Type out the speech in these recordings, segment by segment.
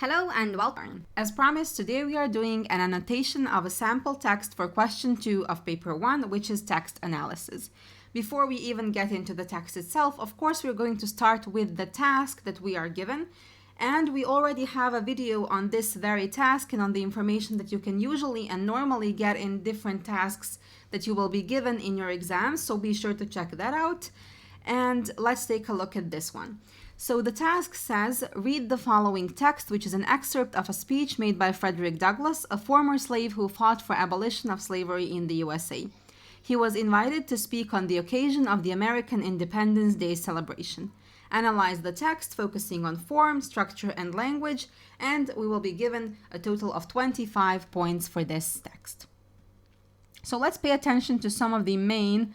Hello and welcome. As promised, today we are doing an annotation of a sample text for question 2 of paper 1, which is text analysis. Before we even get into the text itself, of course, we're going to start with the task that we are given. And we already have a video on this very task and on the information that you can usually and normally get in different tasks that you will be given in your exams. So be sure to check that out. And let's take a look at this one. So the task says, read the following text, which is an excerpt of a speech made by Frederick Douglass, a former slave who fought for abolition of slavery in the USA. He was invited to speak on the occasion of the American Independence Day celebration. Analyze the text, focusing on form, structure, and language, and we will be given a total of 25 points for this text. So let's pay attention to some of the main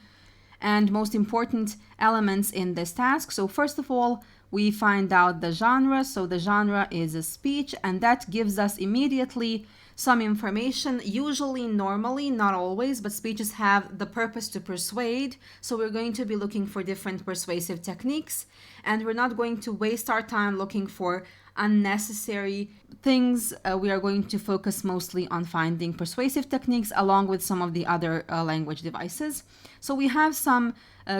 and most important elements in this task. So first of all, we find out the genre. So the genre is a speech, and that gives us immediately some information. Usually, normally, not always, but speeches have the purpose to persuade. So we're going to be looking for different persuasive techniques, and we're not going to waste our time looking for unnecessary things. We are going to focus mostly on finding persuasive techniques along with some of the other language devices. So we have some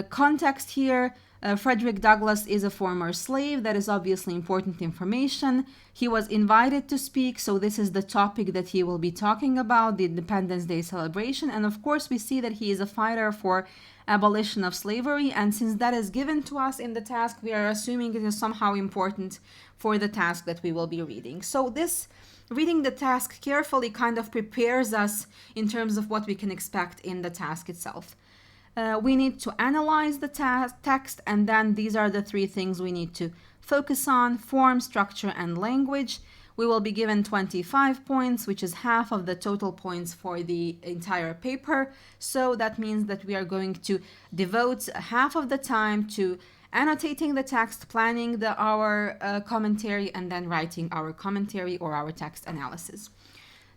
context here. Frederick Douglass is a former slave. That is obviously important information. He was invited to speak, so this is the topic that he will be talking about, the Independence Day celebration. And of course, we see that he is a fighter for abolition of slavery, and since that is given to us in the task, we are assuming it is somehow important for the task that we will be reading. So this reading the task carefully kind of prepares us in terms of what we can expect in the task itself. We need to analyze the text, and then these are the three things we need to focus on: form, structure, and language. We will be given 25 points, which is half of the total points for the entire paper. So that means that we are going to devote half of the time to annotating the text, planning our commentary, and then writing our commentary or our text analysis.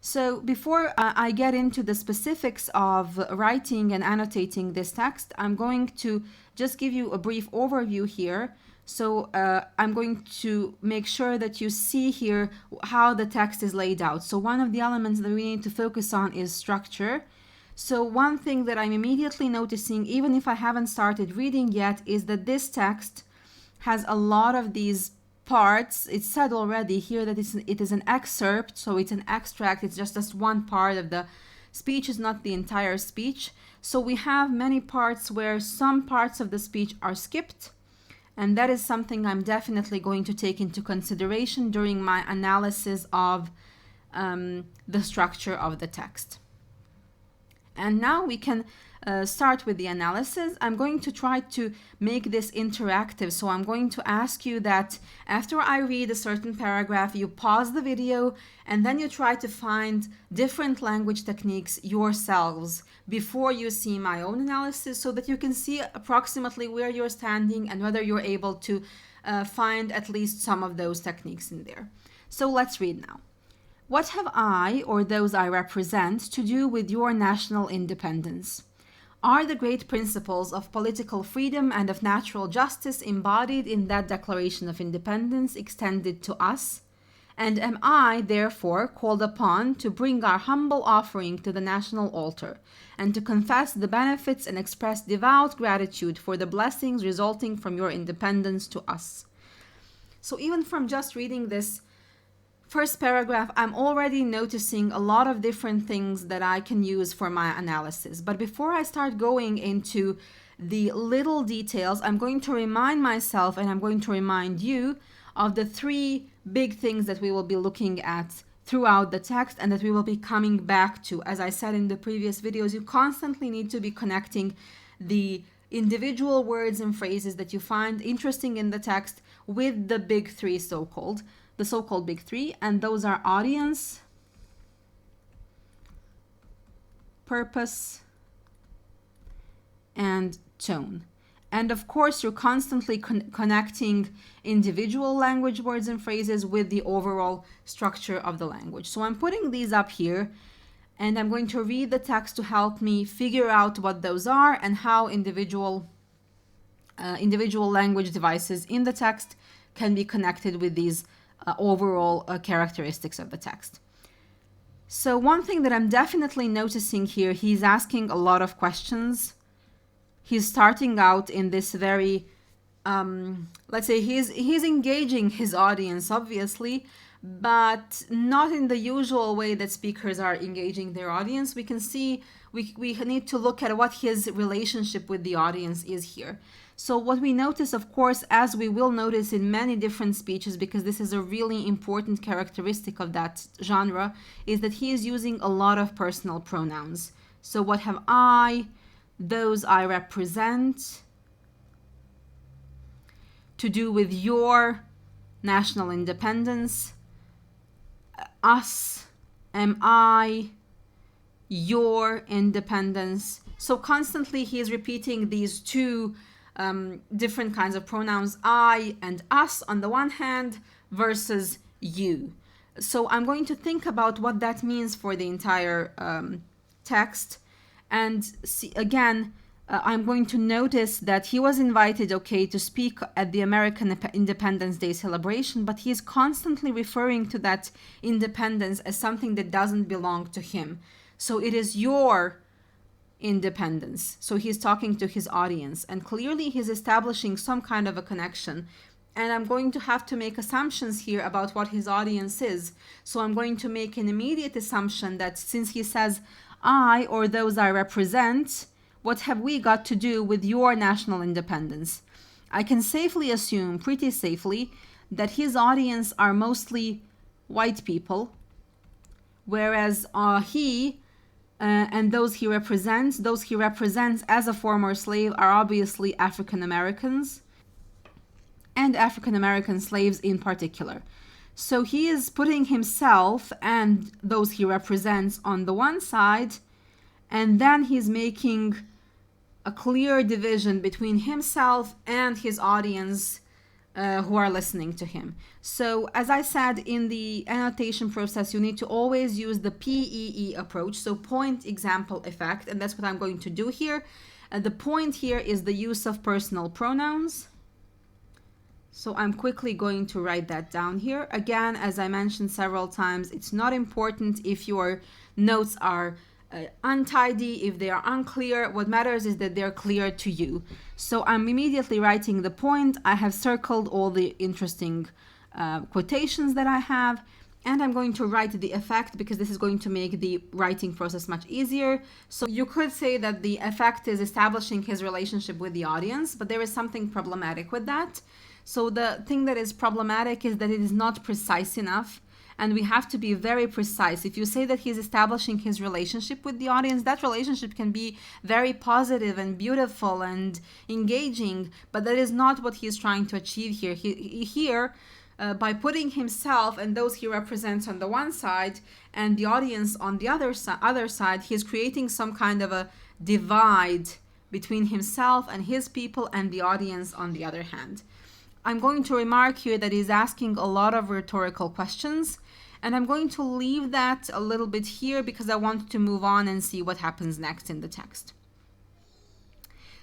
So before I get into the specifics of writing and annotating this text, I'm going to just give you a brief overview here. So I'm going to make sure that you see here how the text is laid out. So one of the elements that we need to focus on is structure. So one thing that I'm immediately noticing, even if I haven't started reading yet, is that this text has a lot of these parts. It's said already here that it is an excerpt, so it's an extract. It's just one part of the speech, is not the entire speech. So we have many parts where some parts of the speech are skipped, and that is something I'm definitely going to take into consideration during my analysis of the structure of the text. And now we can start with the analysis. I'm going to try to make this interactive. So I'm going to ask you that after I read a certain paragraph, you pause the video and then you try to find different language techniques yourselves before you see my own analysis, so that you can see approximately where you're standing and whether you're able to find at least some of those techniques in there. So let's read now. What have I, or those I represent, to do with your national independence? Are the great principles of political freedom and of natural justice embodied in that Declaration of Independence extended to us? And am I, therefore, called upon to bring our humble offering to the national altar, and to confess the benefits and express devout gratitude for the blessings resulting from your independence to us? So even from just reading this first paragraph, I'm already noticing a lot of different things that I can use for my analysis. But before I start going into the little details, I'm going to remind myself and I'm going to remind you of the three big things that we will be looking at throughout the text and that we will be coming back to. As I said in the previous videos, you constantly need to be connecting the individual words and phrases that you find interesting in the text with the big three, the so-called big three, and those are audience, purpose, and tone. And of course, you're constantly connecting individual language words and phrases with the overall structure of the language. So I'm putting these up here, and I'm going to read the text to help me figure out what those are and how individual language devices in the text can be connected with these overall characteristics of the text. So one thing that I'm definitely noticing here, he's asking a lot of questions. He's starting out in this very, let's say he's engaging his audience, obviously, but not in the usual way that speakers are engaging their audience. We can see, we need to look at what his relationship with the audience is here. So what we notice, of course, as we will notice in many different speeches, because this is a really important characteristic of that genre, is that he is using a lot of personal pronouns. So what have I, those I represent, to do with your national independence, us, am I, your independence. So constantly he is repeating these two different kinds of pronouns, I and us on the one hand versus you. So I'm going to think about what that means for the entire text. And see, again, I'm going to notice that he was invited, okay, to speak at the American Independence Day celebration, but he is constantly referring to that independence as something that doesn't belong to him. So it is your independence. So he's talking to his audience, and clearly he's establishing some kind of a connection. And I'm going to have to make assumptions here about what his audience is. So I'm going to make an immediate assumption that since he says I or those I represent, what have we got to do with your national independence? I can safely assume, pretty safely, that his audience are mostly white people, whereas he and those he represents as a former slave are obviously African Americans, and African American slaves in particular. So he is putting himself and those he represents on the one side, and then he's making a clear division between himself and his audience who are listening to him. So as I said, in the annotation process, you need to always use the PEE approach, so point, example, effect, and that's what I'm going to do here. The point here is the use of personal pronouns. So I'm quickly going to write that down here. Again, as I mentioned several times, it's not important if your notes are untidy, if they are unclear. What matters is that they're clear to you. So I'm immediately writing the point. I have circled all the interesting quotations that I have, and I'm going to write the effect because this is going to make the writing process much easier. So you could say that the effect is establishing his relationship with the audience, but there is something problematic with that. So the thing that is problematic is that it is not precise enough, and we have to be very precise. If you say that he's establishing his relationship with the audience, that relationship can be very positive and beautiful and engaging, but that is not what he's trying to achieve here. By putting himself and those he represents on the one side and the audience on the other side, he's creating some kind of a divide between himself and his people and the audience on the other hand. I'm going to remark here that he's asking a lot of rhetorical questions, and I'm going to leave that a little bit here because I want to move on and see what happens next in the text.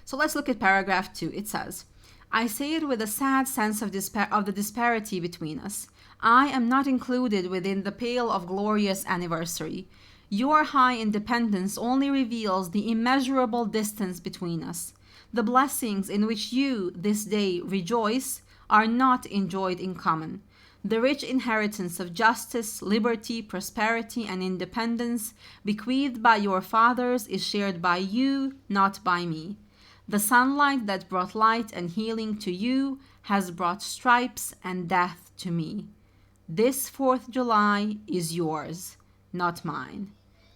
So let's look at paragraph 2. It says, I say it with a sad sense of the disparity between us. I am not included within the pale of glorious anniversary. Your high independence only reveals the immeasurable distance between us. The blessings in which you this day rejoice are not enjoyed in common. The rich inheritance of justice, liberty, prosperity, and independence bequeathed by your fathers is shared by you, not by me. The sunlight that brought light and healing to you has brought stripes and death to me. This 4th July is yours, not mine.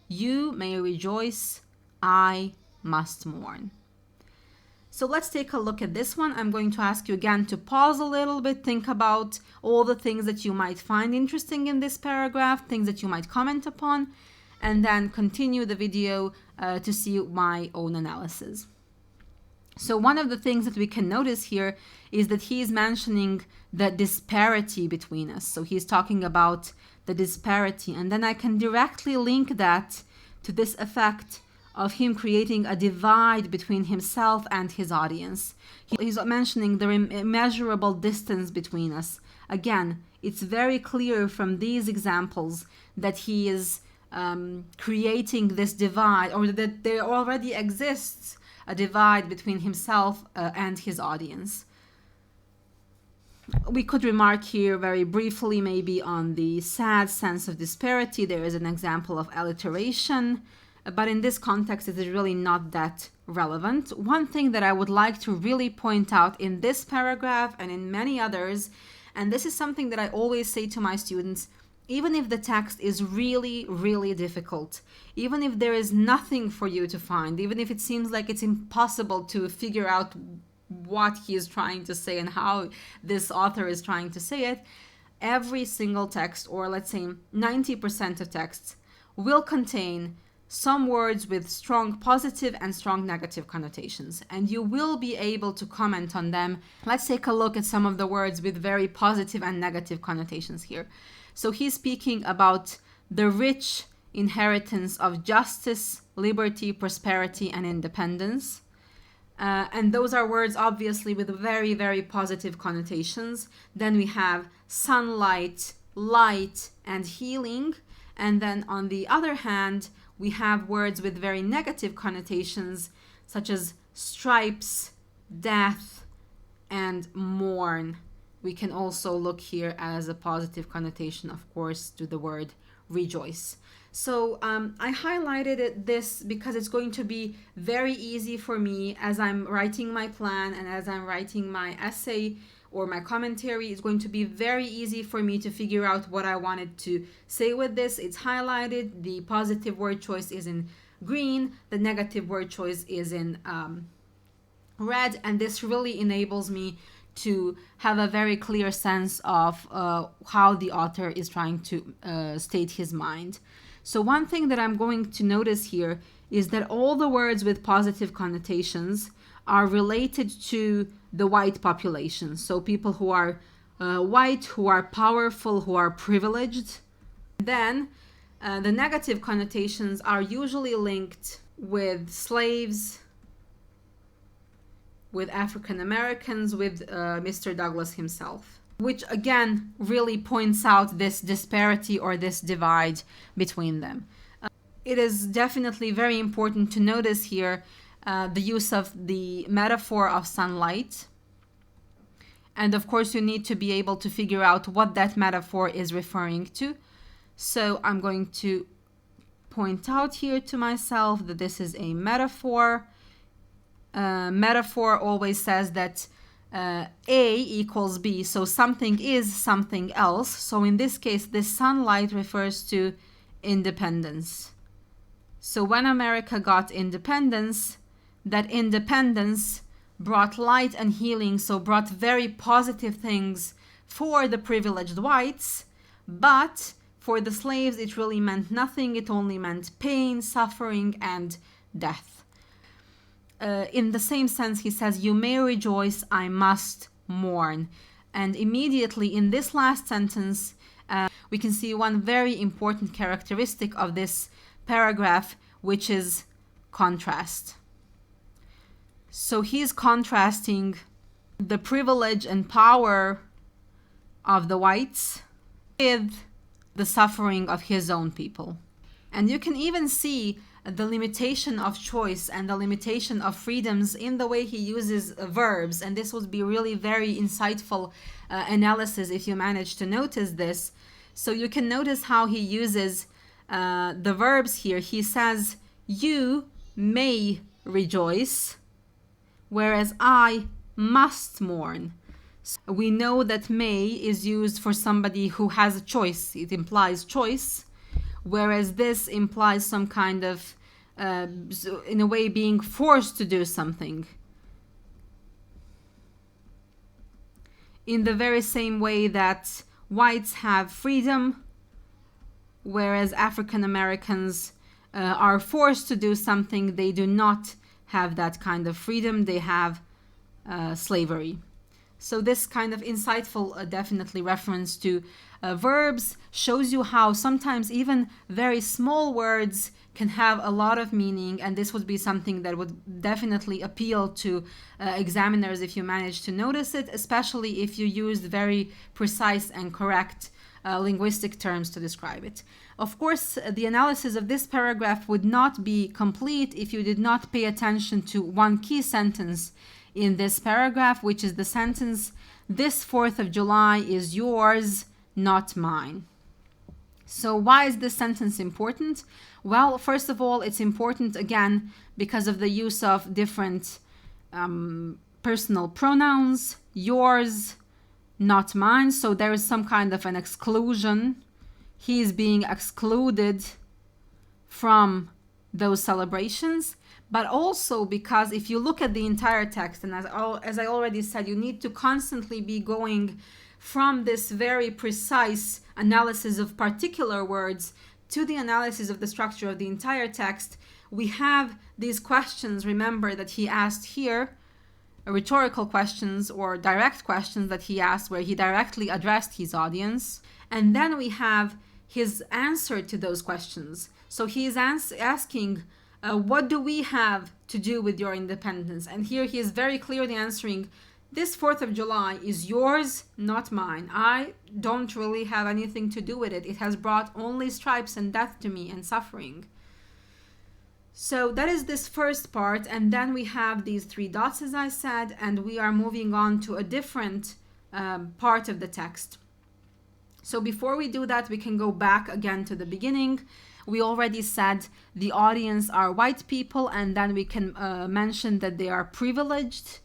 You may rejoice, I must mourn. So let's take a look at this one. I'm going to ask you again to pause a little bit, think about all the things that you might find interesting in this paragraph, things that you might comment upon, and then continue the video to see my own analysis. So one of the things that we can notice here is that he is mentioning the disparity between us. So he's talking about the disparity, and then I can directly link that to this effect of him creating a divide between himself and his audience. He's mentioning the immeasurable distance between us. Again, it's very clear from these examples that he is creating this divide, or that there already exists a divide between himself and his audience. We could remark here very briefly maybe on the sad sense of disparity. There is an example of alliteration, but in this context it is really not that relevant. One thing that I would like to really point out in this paragraph and in many others, and this is something that I always say to my students, even if the text is really, really difficult, even if there is nothing for you to find, even if it seems like it's impossible to figure out what he is trying to say and how this author is trying to say it, every single text, or let's say 90% of texts, will contain some words with strong positive and strong negative connotations, and you will be able to comment on them. Let's take a look at some of the words with very positive and negative connotations here. So he's speaking about the rich inheritance of justice, liberty, prosperity, and independence. And those are words obviously with very, very positive connotations. Then we have sunlight, light, and healing. And then on the other hand, we have words with very negative connotations, such as stripes, death, and mourn. We can also look here as a positive connotation, of course, to the word rejoice. So I highlighted this because it's going to be very easy for me as I'm writing my plan and as I'm writing my essay or my commentary. It's going to be very easy for me to figure out what I wanted to say with this. It's highlighted. The positive word choice is in green. The negative word choice is in red. And this really enables me to have a very clear sense of how the author is trying to state his mind. So one thing that I'm going to notice here is that all the words with positive connotations are related to the white population. So people who are white, who are powerful, who are privileged. Then the negative connotations are usually linked with slaves, with African Americans, with Mr. Douglass himself, which again really points out this disparity or this divide between them. It is definitely very important to notice here the use of the metaphor of sunlight. And of course, you need to be able to figure out what that metaphor is referring to. So I'm going to point out here to myself that this is a metaphor. Metaphor always says that A equals B, so something is something else. So in this case, this sunlight refers to independence. So when America got independence, that independence brought light and healing, so brought very positive things for the privileged whites, but for the slaves it really meant nothing. It only meant pain, suffering, and death. In the same sense, he says, you may rejoice, I must mourn. And immediately in this last sentence, we can see one very important characteristic of this paragraph, which is contrast. So he's contrasting the privilege and power of the whites with the suffering of his own people. And you can even see the limitation of choice and the limitation of freedoms in the way he uses verbs. And this would be really very insightful analysis if you manage to notice this. So you can notice how he uses the verbs here. He says, you may rejoice, whereas I must mourn. So we know that may is used for somebody who has a choice. It implies choice, whereas this implies some kind of, in a way, being forced to do something. In the very same way that whites have freedom, whereas African Americans are forced to do something, they do not have that kind of freedom. They have slavery. So this kind of insightful, definitely reference to verbs shows you how sometimes even very small words can have a lot of meaning, and this would be something that would definitely appeal to examiners if you manage to notice it, especially if you used very precise and correct linguistic terms to describe it. Of course, the analysis of this paragraph would not be complete if you did not pay attention to one key sentence in this paragraph, which is the sentence, "This 4th of July is yours, not mine." So why is this sentence important? Well, first of all, it's important again because of the use of different personal pronouns, yours, not mine. So there is some kind of an exclusion. He is being excluded from those celebrations, but also because if you look at the entire text, and as I already said, you need to constantly be going from this very precise analysis of particular words to the analysis of the structure of the entire text. We have these questions, remember, that he asked here, rhetorical questions or direct questions that he asked where he directly addressed his audience. And then we have his answer to those questions. So he is asking, what do we have to do with your independence? And here he is very clearly answering, this 4th of July is yours, not mine. I don't really have anything to do with it. It has brought only stripes and death to me and suffering. So that is this first part. And then we have these 3 dots, as I said, and we are moving on to a different part of the text. So before we do that, we can go back again to the beginning. We already said the audience are white people, and then we can mention that they are privileged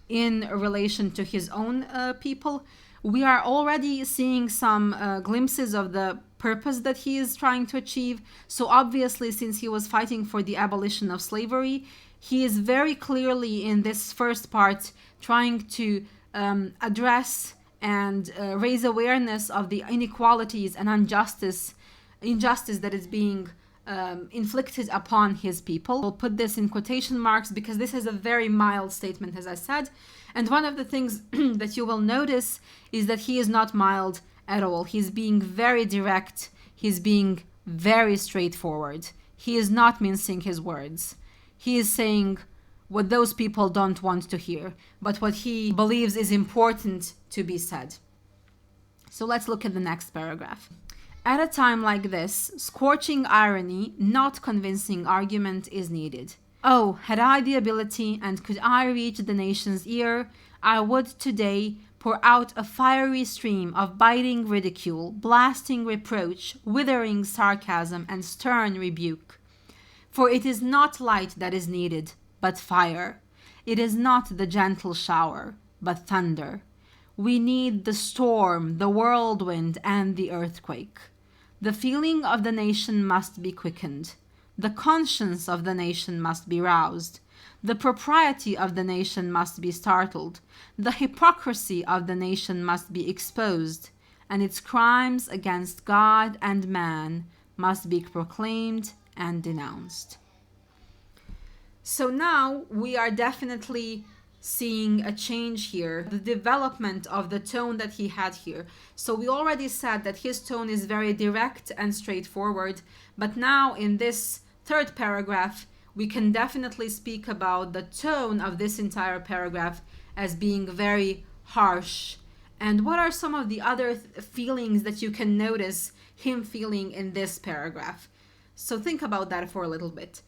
in relation to his own people. We are already seeing some glimpses of the purpose that he is trying to achieve. So obviously, since he was fighting for the abolition of slavery, he is very clearly in this first part trying to address and raise awareness of the inequalities and injustice that is being inflicted upon his people. We'll put this in quotation marks because this is a very mild statement, as I said. And one of the things that you will notice is that he is not mild at all. He's being very direct. He's being very straightforward. He is not mincing his words. He is saying what those people don't want to hear, but what he believes is important to be said. So let's look at the next paragraph. At a time like this, scorching irony, not convincing argument is needed. Oh, had I the ability and could I reach the nation's ear, I would today pour out a fiery stream of biting ridicule, blasting reproach, withering sarcasm, and stern rebuke. For it is not light that is needed, but fire. It is not the gentle shower, but thunder. We need the storm, the whirlwind, and the earthquake. The feeling of the nation must be quickened. The conscience of the nation must be roused. The propriety of the nation must be startled. The hypocrisy of the nation must be exposed, and its crimes against God and man must be proclaimed and denounced. So now we are definitely seeing a change here, the development of the tone that he had here. So we already said that his tone is very direct and straightforward, but now in this third paragraph, we can definitely speak about the tone of this entire paragraph as being very harsh. And what are some of the other feelings that you can notice him feeling in this paragraph? So think about that for a little bit.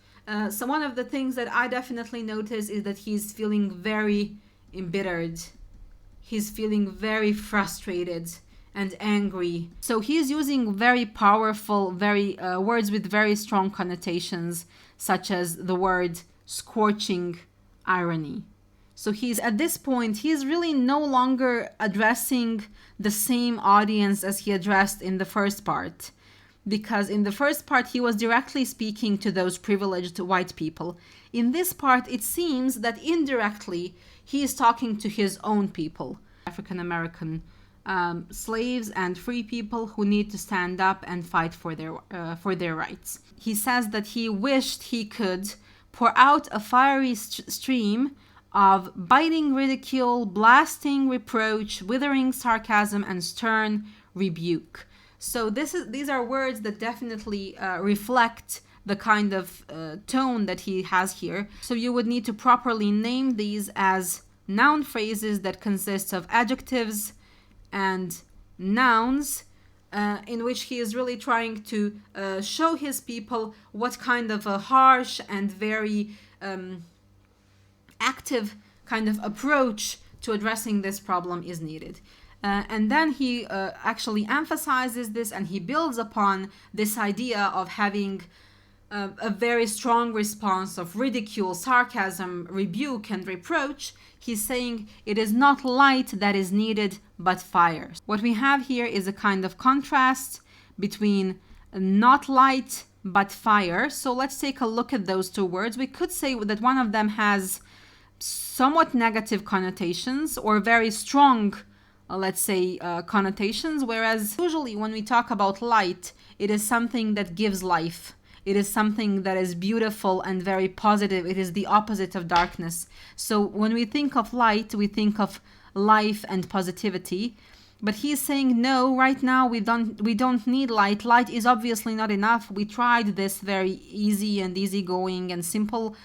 So one of the things that I definitely notice is that he's feeling very embittered. He's feeling very frustrated and angry. So he's using very powerful, words with very strong connotations, such as the word scorching irony. So he's at this point, he's really no longer addressing the same audience as he addressed in the first part. Because in the first part, he was directly speaking to those privileged white people. In this part, it seems that indirectly, he is talking to his own people, African-American slaves and free people who need to stand up and fight for their rights. He says that he wished he could pour out a fiery stream of biting ridicule, blasting reproach, withering sarcasm, and stern rebuke. So these are words that definitely reflect the kind of tone that he has here. So you would need to properly name these as noun phrases that consist of adjectives and nouns, in which he is really trying to show his people what kind of a harsh and very active kind of approach to addressing this problem is needed. And then he actually emphasizes this, and he builds upon this idea of having a very strong response of ridicule, sarcasm, rebuke, and reproach. He's saying it is not light that is needed, but fire. What we have here is a kind of contrast between not light, but fire. So let's take a look at those two words. We could say that one of them has somewhat negative connotations or very strong, let's say, connotations, whereas usually when we talk about light, it is something that gives life. It is something that is beautiful and very positive. It is the opposite of darkness. So when we think of light, we think of life and positivity. But he's saying, no, right now we don't need light. Light is obviously not enough. We tried this very easy and easygoing and simple,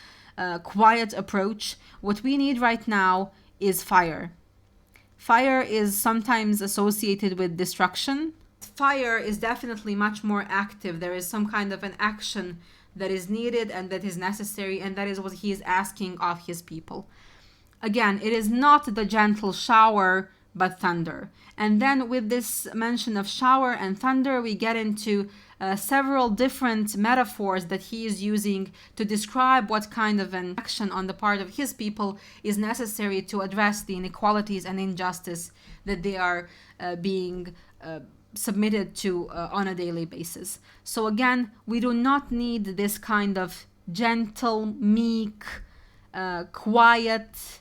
quiet approach. What we need right now is fire. Fire is sometimes associated with destruction. Fire is definitely much more active. There is some kind of an action that is needed and that is necessary, and that is what he is asking of his people. Again, it is not the gentle shower, but thunder. And then with this mention of shower and thunder, we get into several different metaphors that he is using to describe what kind of an action on the part of his people is necessary to address the inequalities and injustice that they are being submitted to on a daily basis. So again, we do not need this kind of gentle, meek, quiet,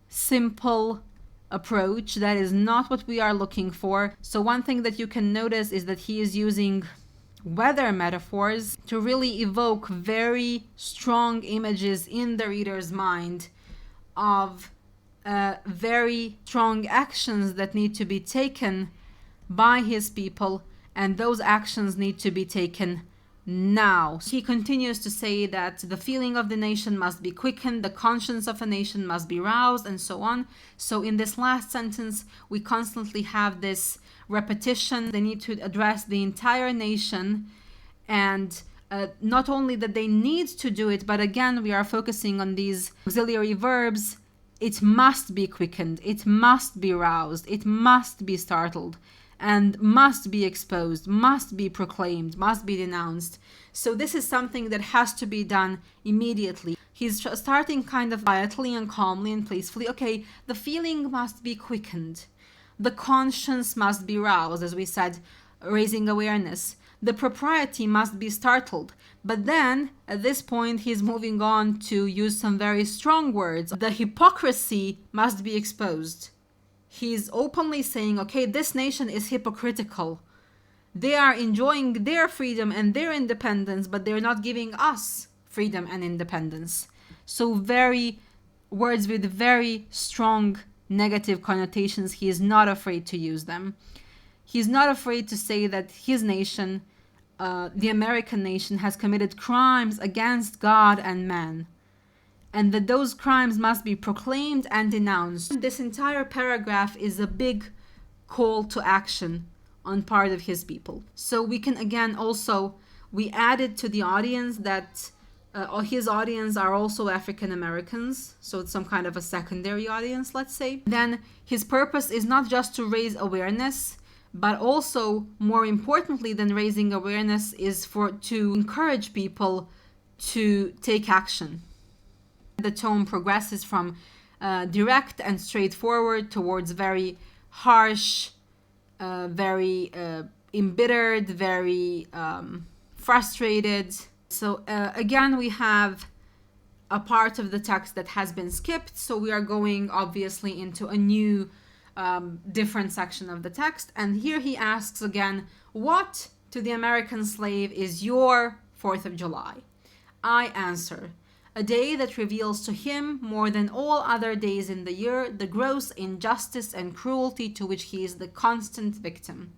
simple approach. That is not what we are looking for. So one thing that you can notice is that he is using weather metaphors to really evoke very strong images in the reader's mind of very strong actions that need to be taken by his people, and those actions need to be taken now. He continues to say that the feeling of the nation must be quickened, the conscience of a nation must be roused, and so on. So in this last sentence, we constantly have this repetition. They need to address the entire nation, and not only that they need to do it, but again, we are focusing on these auxiliary verbs. It must be quickened, it must be roused, it must be startled, and must be exposed, must be proclaimed, must be denounced. So this is something that has to be done immediately. He's starting kind of quietly and calmly and peacefully. Okay, the feeling must be quickened. The conscience must be roused, as we said, raising awareness. The propriety must be startled. But then, at this point, he's moving on to use some very strong words. The hypocrisy must be exposed. He's openly saying, okay, this nation is hypocritical. They are enjoying their freedom and their independence, but they're not giving us freedom and independence. So words with very strong negative connotations. He is not afraid to use them. He's not afraid to say that his nation, the American nation, has committed crimes against God and man, and that those crimes must be proclaimed and denounced. This entire paragraph is a big call to action on part of his people. So we can again also, we added to the audience that his audience are also African Americans, so it's some kind of a secondary audience, let's say. Then his purpose is not just to raise awareness, but also, more importantly than raising awareness, is to encourage people to take action. The tone progresses from direct and straightforward towards very harsh, very embittered, very frustrated. So again, we have a part of the text that has been skipped. So we are going obviously into a new different section of the text. And here he asks again, what to the American slave is your 4th of July? I answer, a day that reveals to him more than all other days in the year the gross injustice and cruelty to which he is the constant victim.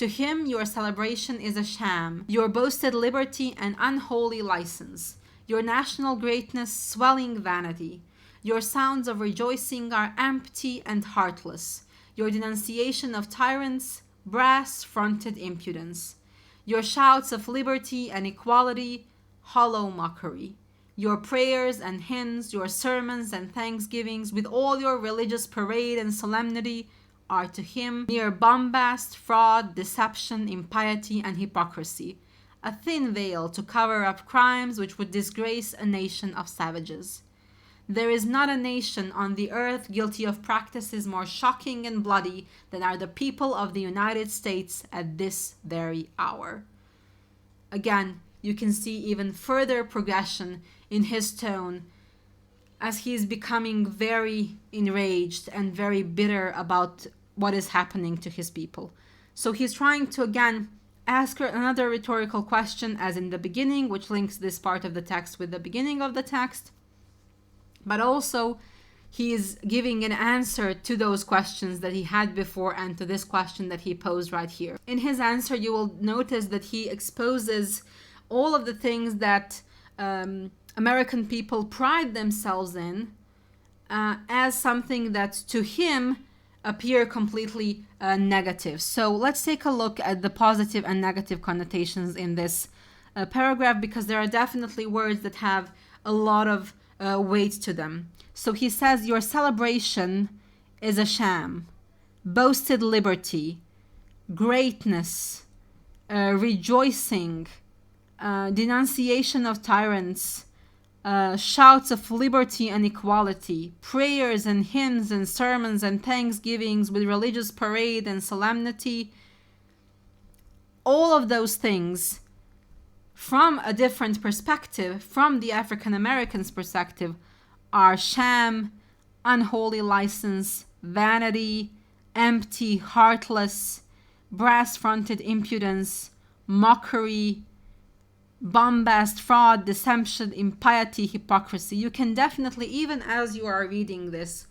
To him your celebration is a sham, your boasted liberty an unholy license, your national greatness swelling vanity. Your sounds of rejoicing are empty and heartless, your denunciation of tyrants brass-fronted impudence, your shouts of liberty and equality hollow mockery. Your prayers and hymns, your sermons and thanksgivings, with all your religious parade and solemnity, are to him mere bombast, fraud, deception, impiety, and hypocrisy, a thin veil to cover up crimes which would disgrace a nation of savages. There is not a nation on the earth guilty of practices more shocking and bloody than are the people of the United States at this very hour. Again, you can see even further progression in his tone as he is becoming very enraged and very bitter about what is happening to his people. So he's trying to again ask her another rhetorical question as in the beginning, which links this part of the text with the beginning of the text. But also he is giving an answer to those questions that he had before and to this question that he posed right here. In his answer, you will notice that he exposes all of the things that American people pride themselves in as something that to him appear completely negative. So let's take a look at the positive and negative connotations in this paragraph, because there are definitely words that have a lot of weight to them. So he says, your celebration is a sham, boasted liberty, greatness, rejoicing, denunciation of tyrants, shouts of liberty and equality, prayers and hymns and sermons and thanksgivings with religious parade and solemnity. All of those things, from a different perspective, from the African American's perspective, are sham, unholy license, vanity, empty, heartless, brass-fronted impudence, mockery, bombast, fraud, deception, impiety, hypocrisy. You can definitely, even as you are reading this,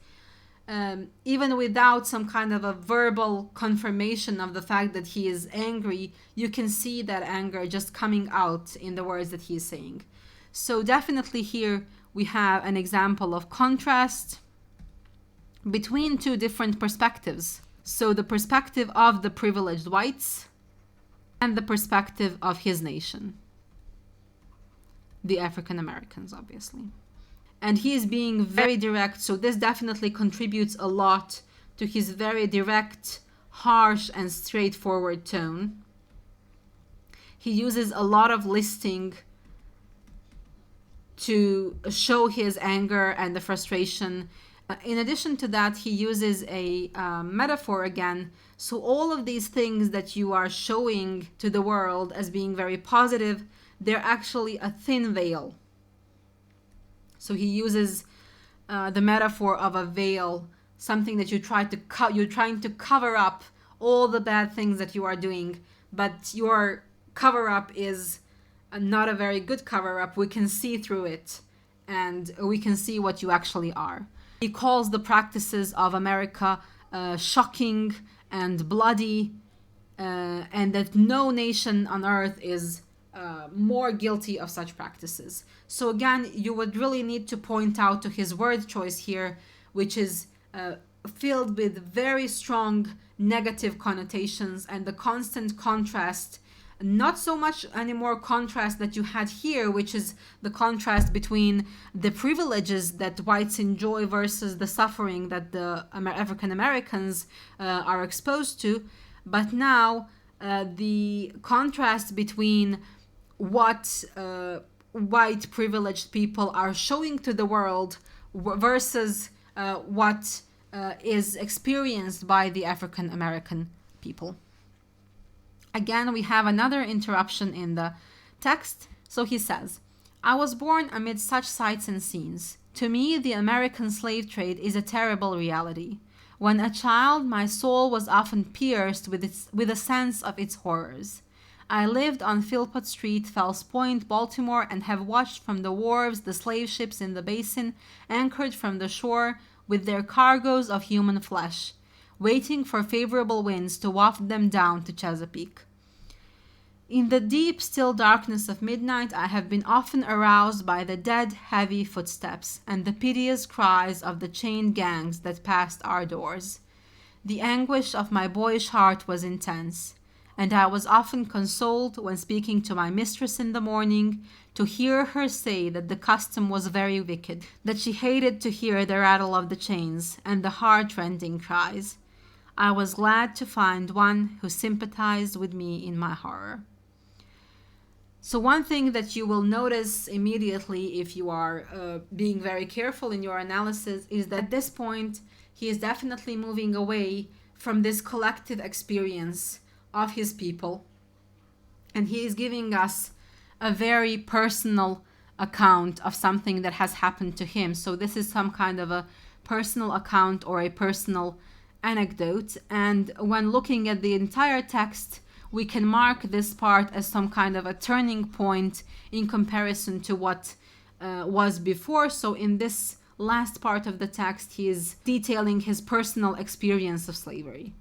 even without some kind of a verbal confirmation of the fact that he is angry, you can see that anger just coming out in the words that he is saying. So definitely here we have an example of contrast between two different perspectives. So the perspective of the privileged whites and the perspective of his nation, the African Americans, obviously. And he is being very direct, so this definitely contributes a lot to his very direct, harsh, and straightforward tone. He uses a lot of listing to show his anger and the frustration. In addition to that, he uses a metaphor again. So all of these things that you are showing to the world as being very positive, they're actually a thin veil. So he uses the metaphor of a veil, something that you're trying to cover up all the bad things that you are doing, but your cover up is not a very good cover up. We can see through it and we can see what you actually are. He calls the practices of America shocking and bloody, and that no nation on earth is more guilty of such practices. So again, you would really need to point out to his word choice here, which is filled with very strong negative connotations and the constant contrast. Not so much anymore contrast that you had here, which is the contrast between the privileges that whites enjoy versus the suffering that the African Americans are exposed to, but now the contrast between what white privileged people are showing to the world versus what is experienced by the African American people. Again, we have another interruption in the text. So he says, I was born amid such sights and scenes. To me, the American slave trade is a terrible reality. When a child, my soul was often pierced with a sense of its horrors. I lived on Philpott Street, Fells Point, Baltimore, and have watched from the wharves the slave ships in the basin, anchored from the shore with their cargoes of human flesh. waiting for favorable winds to waft them down to Chesapeake. In the deep, still darkness of midnight, I have been often aroused by the dead, heavy footsteps and the piteous cries of the chained gangs that passed our doors. The anguish of my boyish heart was intense, and I was often consoled when speaking to my mistress in the morning to hear her say that the custom was very wicked, that she hated to hear the rattle of the chains and the heart-rending cries. I was glad to find one who sympathized with me in my horror. So one thing that you will notice immediately if you are being very careful in your analysis is that at this point he is definitely moving away from this collective experience of his people, and he is giving us a very personal account of something that has happened to him. So this is some kind of a personal account or a personal anecdote, and when looking at the entire text, we can mark this part as some kind of a turning point in comparison to what was before. So in this last part of the text, he is detailing his personal experience of slavery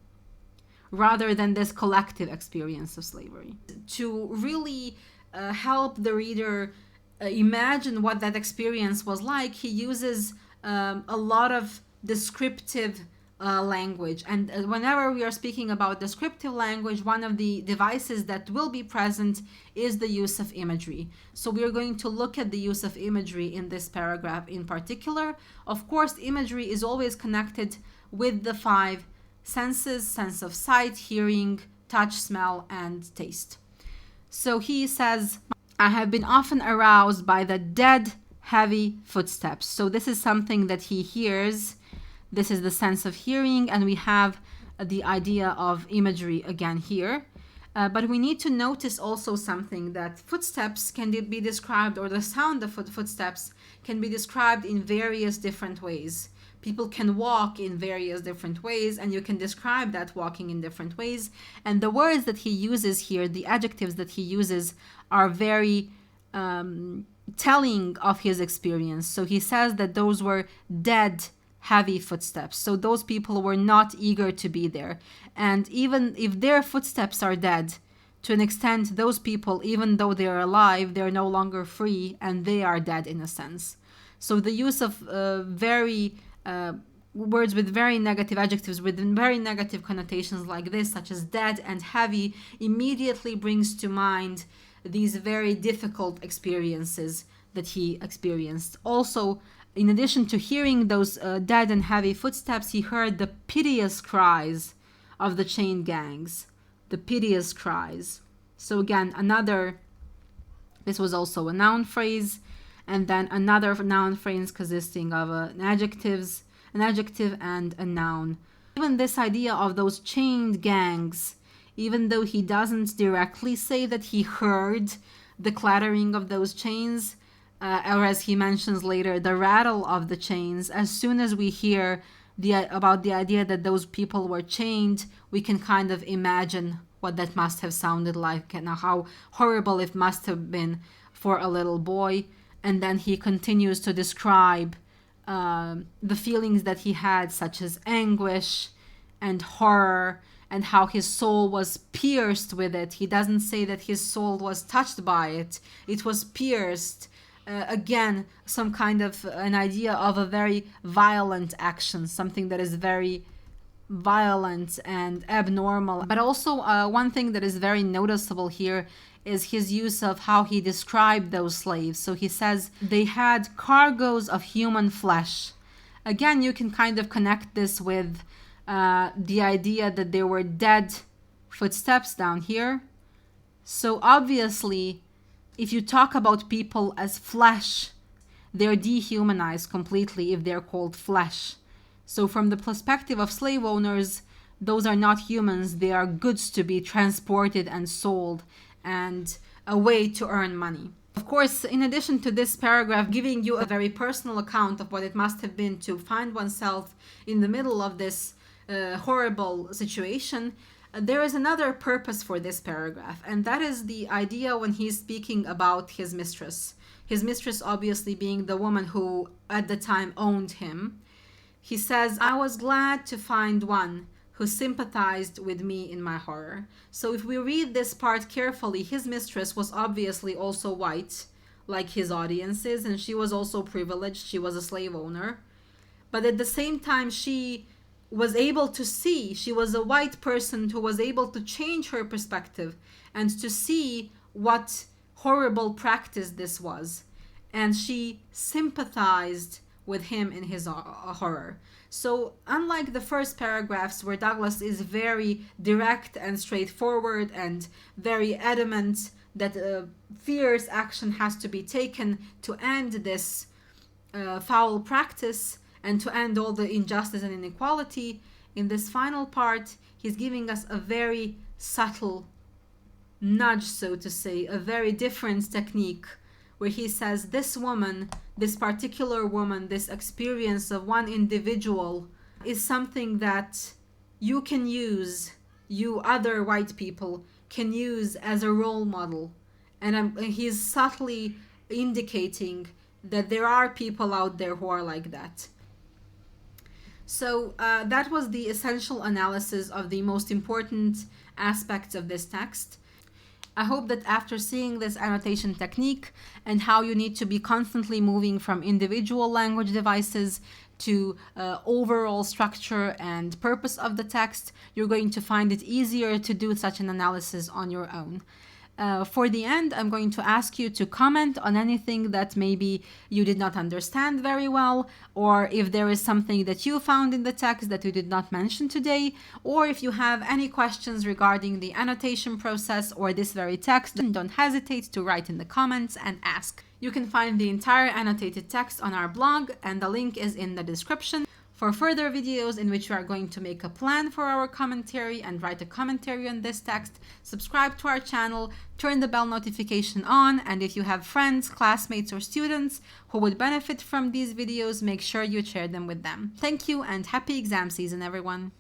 rather than this collective experience of slavery. To really help the reader imagine what that experience was like, he uses a lot of descriptive language. And whenever we are speaking about descriptive language, one of the devices that will be present is the use of imagery. So we are going to look at the use of imagery in this paragraph in particular. Of course, imagery is always connected with the five senses: sense of sight, hearing, touch, smell, and taste. So he says, I have been often aroused by the dead, heavy footsteps. So this is something that he hears. This is the sense of hearing, and we have the idea of imagery again here. But we need to notice also something, that footsteps can be described, or the sound of footsteps can be described in various different ways. People can walk in various different ways, and you can describe that walking in different ways. And the words that he uses here, the adjectives that he uses, are very telling of his experience. So he says that those were dead, heavy footsteps. So those people were not eager to be there. And even if their footsteps are dead, to an extent, those people, even though they're alive, they're no longer free, and they are dead in a sense. So the use of words with very negative adjectives, with very negative connotations like this, such as dead and heavy, immediately brings to mind these very difficult experiences that he experienced. Also, in addition to hearing those dead and heavy footsteps, he heard the piteous cries of the chained gangs. The piteous cries. So again, this was also a noun phrase, and then another noun phrase consisting of an adjective and a noun. Even this idea of those chained gangs, even though he doesn't directly say that he heard the clattering of those chains, or as he mentions later, the rattle of the chains, as soon as we hear about the idea that those people were chained, we can kind of imagine what that must have sounded like and how horrible it must have been for a little boy. And then he continues to describe the feelings that he had, such as anguish and horror, and how his soul was pierced with it. He doesn't say that his soul was touched by it. It was pierced. Again, some kind of an idea of a very violent action, something that is very violent and abnormal. But also one thing that is very noticeable here is his use of how he described those slaves. So he says they had cargoes of human flesh. Again, you can kind of connect this with the idea that there were dead footsteps down here. So obviously, if you talk about people as flesh, they're dehumanized completely if they're called flesh. So from the perspective of slave owners, those are not humans. They are goods to be transported and sold, and a way to earn money. Of course, in addition to this paragraph giving you a very personal account of what it must have been to find oneself in the middle of this horrible situation, there is another purpose for this paragraph, and that is the idea when he's speaking about his mistress. His mistress obviously being the woman who at the time owned him. He says, I was glad to find one who sympathized with me in my horror. So if we read this part carefully, his mistress was obviously also white, like his audiences, and she was also privileged. She was a slave owner. But at the same time, she was able to see, she was a white person who was able to change her perspective and to see what horrible practice this was. And she sympathized with him in his horror. So unlike the first paragraphs where Douglass is very direct and straightforward and very adamant that fierce action has to be taken to end this foul practice and to end all the injustice and inequality, in this final part, he's giving us a very subtle nudge, so to say, a very different technique, where he says this woman, this particular woman, this experience of one individual is something that you can use, you other white people can use as a role model. And he's subtly indicating that there are people out there who are like that. So that was the essential analysis of the most important aspects of this text. I hope that after seeing this annotation technique and how you need to be constantly moving from individual language devices to overall structure and purpose of the text, you're going to find it easier to do such an analysis on your own. For the end, I'm going to ask you to comment on anything that maybe you did not understand very well, or if there is something that you found in the text that we did not mention today, or if you have any questions regarding the annotation process or this very text, don't hesitate to write in the comments and ask. You can find the entire annotated text on our blog, and the link is in the description. For further videos in which we are going to make a plan for our commentary and write a commentary on this text, subscribe to our channel, turn the bell notification on, and if you have friends, classmates, or students who would benefit from these videos, make sure you share them with them. Thank you and happy exam season, everyone!